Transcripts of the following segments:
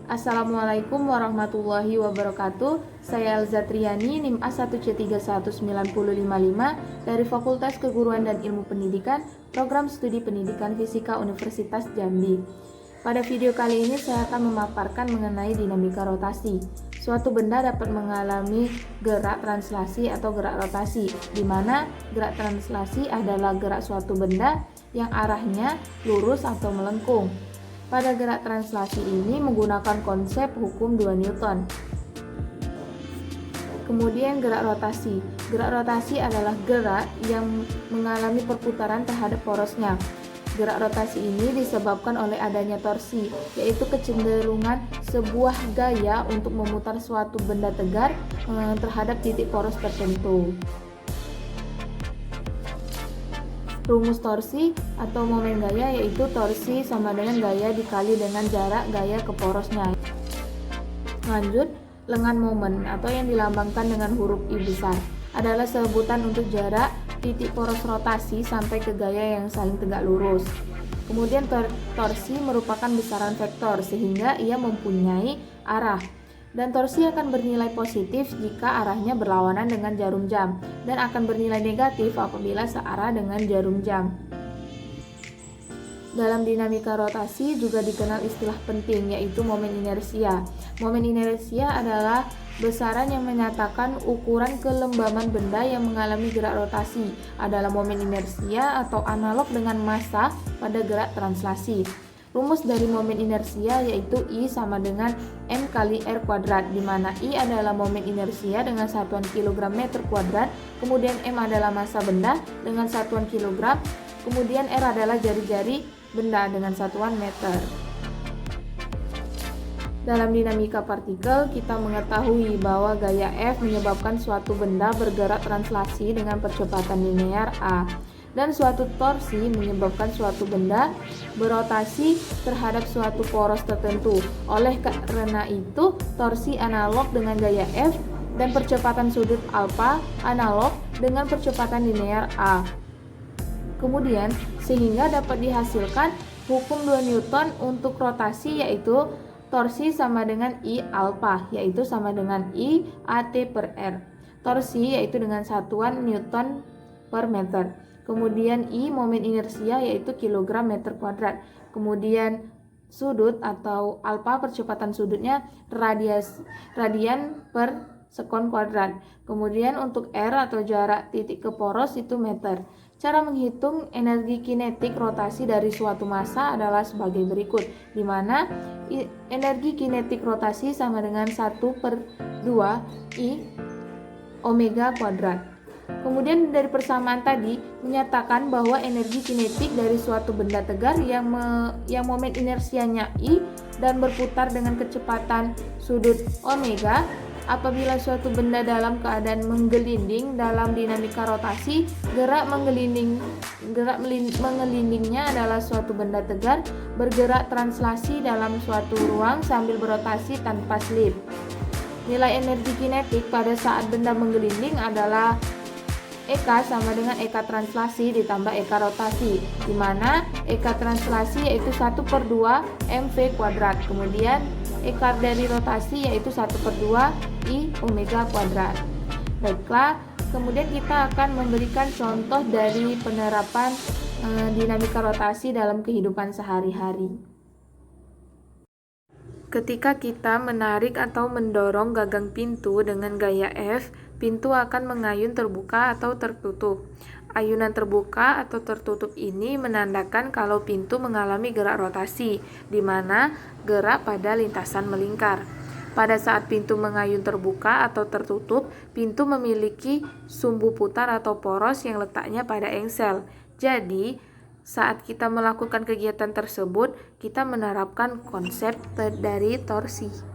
Assalamualaikum warahmatullahi wabarakatuh. Saya Elza Triani, NIM A1C319055 dari Fakultas Keguruan dan Ilmu Pendidikan, Program Studi Pendidikan Fisika Universitas Jambi. Pada video kali ini saya akan memaparkan mengenai dinamika rotasi. Suatu benda dapat mengalami gerak translasi atau gerak rotasi, di mana gerak translasi adalah gerak suatu benda yang arahnya lurus atau melengkung. Pada gerak translasi ini menggunakan konsep hukum 2 Newton. Kemudian gerak rotasi. Gerak rotasi adalah gerak yang mengalami perputaran terhadap porosnya. Gerak rotasi ini disebabkan oleh adanya torsi, yaitu kecenderungan sebuah gaya untuk memutar suatu benda tegar terhadap titik poros tertentu. Rumus torsi atau momen gaya yaitu torsi sama dengan gaya dikali dengan jarak gaya ke porosnya. Lanjut, lengan momen atau yang dilambangkan dengan huruf I besar adalah sebutan untuk jarak titik poros rotasi sampai ke gaya yang saling tegak lurus. Kemudian torsi merupakan besaran vektor sehingga ia mempunyai arah. Dan torsi akan bernilai positif jika arahnya berlawanan dengan jarum jam dan akan bernilai negatif apabila searah dengan jarum jam. Dalam dinamika rotasi juga dikenal istilah penting yaitu momen inersia. Momen inersia adalah besaran yang menyatakan ukuran kelembaman benda yang mengalami gerak rotasi adalah momen inersia atau analog dengan massa pada gerak translasi. Rumus dari momen inersia yaitu I sama dengan M kali R kuadrat, di mana I adalah momen inersia dengan satuan kilogram meter kuadrat, kemudian M adalah massa benda dengan satuan kilogram, kemudian R adalah jari-jari benda dengan satuan meter. Dalam dinamika partikel, kita mengetahui bahwa gaya F menyebabkan suatu benda bergerak translasi dengan percepatan linear A. Dan suatu torsi menyebabkan suatu benda berotasi terhadap suatu poros tertentu. Oleh karena itu, torsi analog dengan gaya F dan percepatan sudut alfa analog dengan percepatan linear A. Kemudian, sehingga dapat dihasilkan hukum 2 Newton untuk rotasi yaitu torsi sama dengan I alfa, yaitu sama dengan I AT per R. Torsi yaitu dengan satuan Newton per meter. Kemudian I momen inersia yaitu kilogram meter kuadrat. Kemudian sudut atau alfa percepatan sudutnya radian per sekon kuadrat. Kemudian untuk R atau jarak titik ke poros itu meter. Cara menghitung energi kinetik rotasi dari suatu massa adalah sebagai berikut, di mana energi kinetik rotasi sama dengan 1/2 I omega kuadrat. Kemudian dari persamaan tadi menyatakan bahwa energi kinetik dari suatu benda tegar yang momen inersianya I dan berputar dengan kecepatan sudut omega apabila suatu benda dalam keadaan menggelinding dalam dinamika rotasi, gerak mengelindingnya adalah suatu benda tegar bergerak translasi dalam suatu ruang sambil berotasi tanpa slip. Nilai energi kinetik pada saat benda menggelinding adalah Eka sama dengan Eka translasi ditambah Eka rotasi, di mana Eka translasi yaitu 1/2 mv kuadrat, kemudian Eka dari rotasi yaitu 1/2 I omega kuadrat. Baiklah, kemudian kita akan memberikan contoh dari penerapan dinamika rotasi dalam kehidupan sehari-hari. Ketika kita menarik atau mendorong gagang pintu dengan gaya F, pintu akan mengayun terbuka atau tertutup. Ayunan terbuka atau tertutup ini menandakan kalau pintu mengalami gerak rotasi, di mana gerak pada lintasan melingkar. Pada saat pintu mengayun terbuka atau tertutup, pintu memiliki sumbu putar atau poros yang letaknya pada engsel. Jadi, saat kita melakukan kegiatan tersebut, kita menerapkan konsep dari torsi.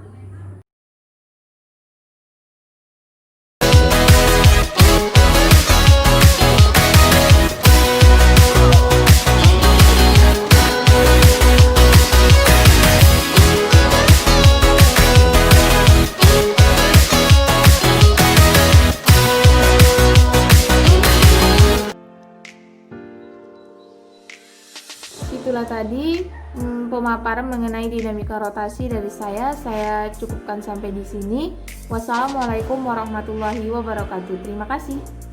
Itulah tadi pemaparan mengenai dinamika rotasi dari saya cukupkan sampai di sini. Wassalamualaikum warahmatullahi wabarakatuh. Terima kasih.